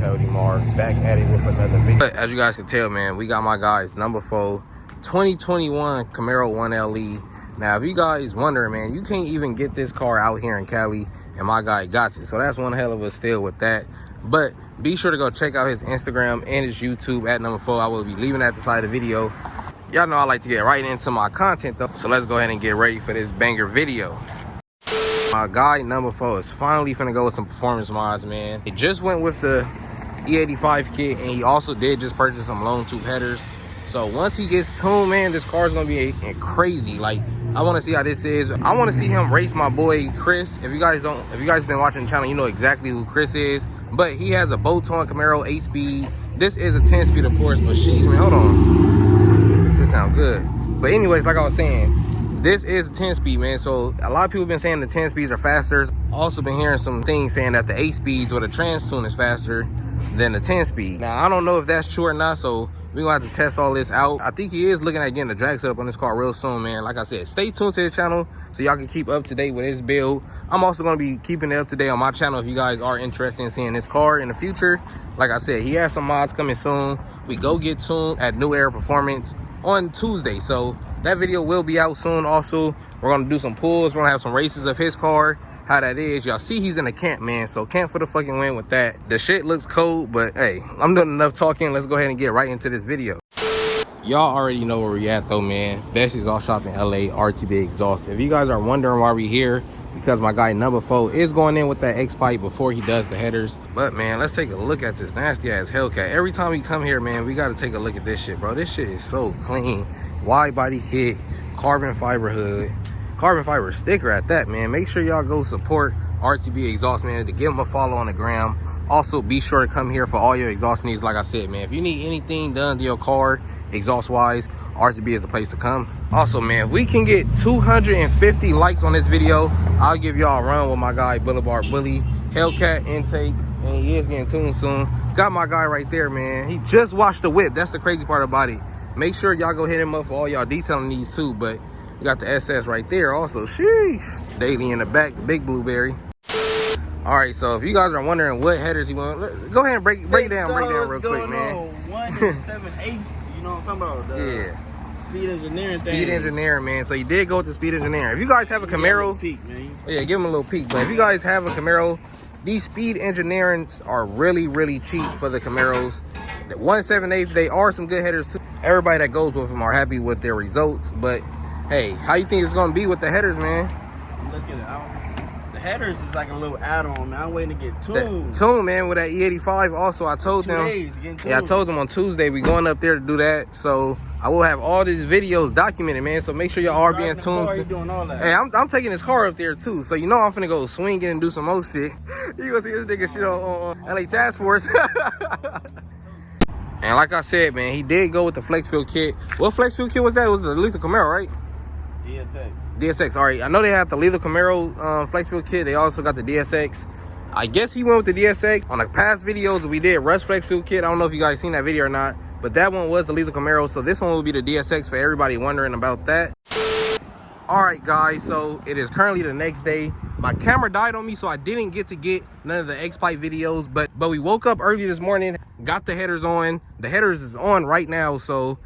Coyote Mar, back at it with another video. But as you guys can tell, man, we got my guys number 4 2021 Camaro 1LE. Now if you guys wondering, man, you can't even get this car out here in Cali, and my guy got it, so that's one hell of a steal with that. But be sure to go check out his Instagram and his YouTube at number 4. I will be leaving that at the side of the video. Y'all know I like to get right into my content though, so let's go ahead and get ready for this banger video. My guy number 4 is finally finna go with some performance mods, man. He just went with the E85 kit, and he also did just purchase some Longtube headers. So once he gets tuned, man, this car is gonna be crazy. Like, I want to see how this is. I want to see him race my boy Chris. If you guys been watching the channel, you know exactly who Chris is. But he has a Boton Camaro 8-speed. This is a 10-speed, of course. But sheesh, man, hold on. This sound good. But anyways, like I was saying, this is a 10-speed, man. So a lot of people have been saying the 10 speeds are faster. Also been hearing some things saying that the 8 speeds or the trans tune is faster than the 10 speed. Now I don't know if that's true or not, so we're gonna have to test all this out. I think he is looking at getting the drag set up on this car real soon, man. Like I said, stay tuned to his channel so y'all can keep up to date with his build. I'm also gonna be keeping it up to date on my channel if you guys are interested in seeing this car in the future. Like I said, he has some mods coming soon. We go get tuned at New Era Performance on Tuesday, so that video will be out soon. Also, we're gonna do some pulls. We're gonna have some races of his car, how that is. Y'all see he's in a camp, man, so camp for the fucking win with that. The shit looks cold, but hey, I'm done enough talking. Let's go ahead and get right into this video. Y'all already know where we at though, man. Best exhaust shop in LA, RTB Exhaust. If you guys are wondering why we here, because my guy number 4 is going in with that X pipe before he does the headers. But man, let's take a look at this nasty ass Hellcat. Every time we come here, man, we got to take a look at this shit, bro. This shit is so clean. Wide body kit, carbon fiber hood, carbon fiber sticker at that, man. Make sure y'all go support RTB Exhaust, man, to give them a follow on the gram. Also, be sure to come here for all your exhaust needs. Like I said, man, if you need anything done to your car exhaust wise, RTB is the place to come. Also, man, if we can get 250 likes on this video, I'll give y'all a run with my guy Boulevard Bully Hellcat intake, and he is getting tuned soon. Got my guy right there, man. He just washed the whip. That's the crazy part about it. Make sure y'all go hit him up for all y'all detailing needs too. But you got the SS right there also. Sheesh. Daily in the back, the big blueberry. All right, so if you guys are wondering what headers he want, go ahead and break it down real quick, man. 1 7/8. You know what I'm talking about? Yeah. Speed engineering. Speed engineering, man. So you did go to speed engineering. If you guys have a Camaro, peek, man. Yeah, give him a little peek. But if you guys have a Camaro, these speed engineerings are really, really cheap for the Camaros. The 1.78, they are some good headers too. Everybody that goes with them are happy with their results. But hey, how you think it's gonna be with the headers, man? Look at it. The headers is like a little add-on, man. I'm waiting to get tuned. Tuned, man, with that E85. Also, I told them. Yeah, I told them on Tuesday we going up there to do that. So I will have all these videos documented, man. So make sure y'all are being tuned. Doing all that. Hey, I'm taking this car up there too. So you know I'm finna go swinging and do some more shit. You gonna see this nigga shit on LA Task Force. And like I said, man, he did go with the flex fuel kit. What flex fuel kit was that? It was the Lethal Camaro, right? DSX. All right, I know they have the Lethal Camaro flex fuel kit. They also got the DSX. I guess he went with the DSX. On the past videos we did Rust flex fuel kit. I don't know if you guys seen that video or not, but that one was the Lethal Camaro. So this one will be the DSX for everybody wondering about that. All right, guys, so it is currently the next day. My camera died on me, so I didn't get to get none of the X-Pipe videos, but we woke up early this morning, got the headers on. The headers is on right now, so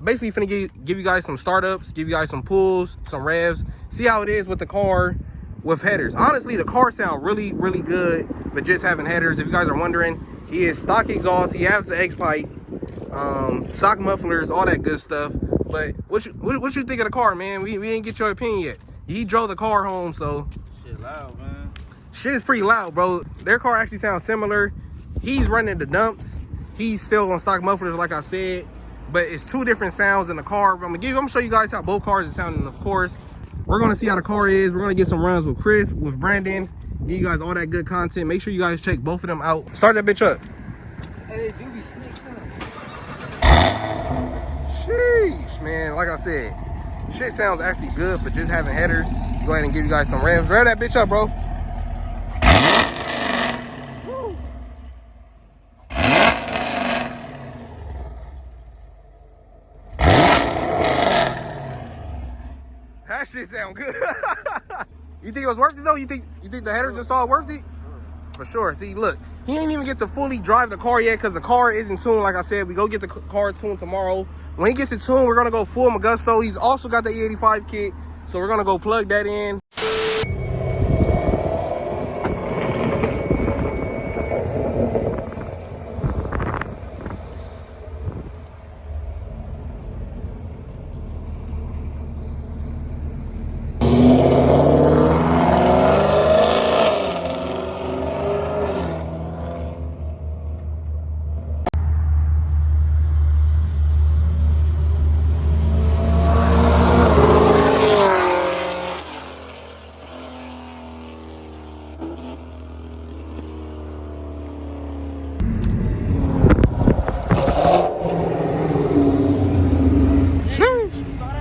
basically finna give you guys some startups, give you guys some pulls, some revs, see how it is with the car with headers. Honestly, the car sound really, really good for just having headers. If you guys are wondering, he is stock exhaust, he has the X-Pipe, stock mufflers, all that good stuff. But what you think of the car, man? We didn't get your opinion yet. He drove the car home, so shit loud, man. Shit is pretty loud, bro. Their car actually sounds similar. He's running the dumps. He's still on stock mufflers, like I said. But it's two different sounds in the car. I'm gonna show you guys how both cars are sounding, of course. We're gonna see how the car is. We're gonna get some runs with Chris, with Branden. Give you guys all that good content. Make sure you guys check both of them out. Start that bitch up. Hey, they do be snakes, Sheesh, man. Like I said, shit sounds actually good for just having headers. Go ahead and give you guys some revs. Rev that bitch up, bro. Woo. That shit sound good. You think it was worth it though? You think the headers just all worth it? For sure. See, look, He ain't even get to fully drive the car yet because the car isn't tuned. Like I said, we go get the car tuned tomorrow. When he gets it tuned, we're gonna go full Magusto. He's also got the E85 kit, so we're gonna go plug that in.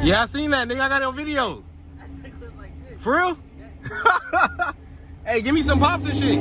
Yeah, I seen that, nigga. I got it on video. For real? Hey, give me some pops and shit.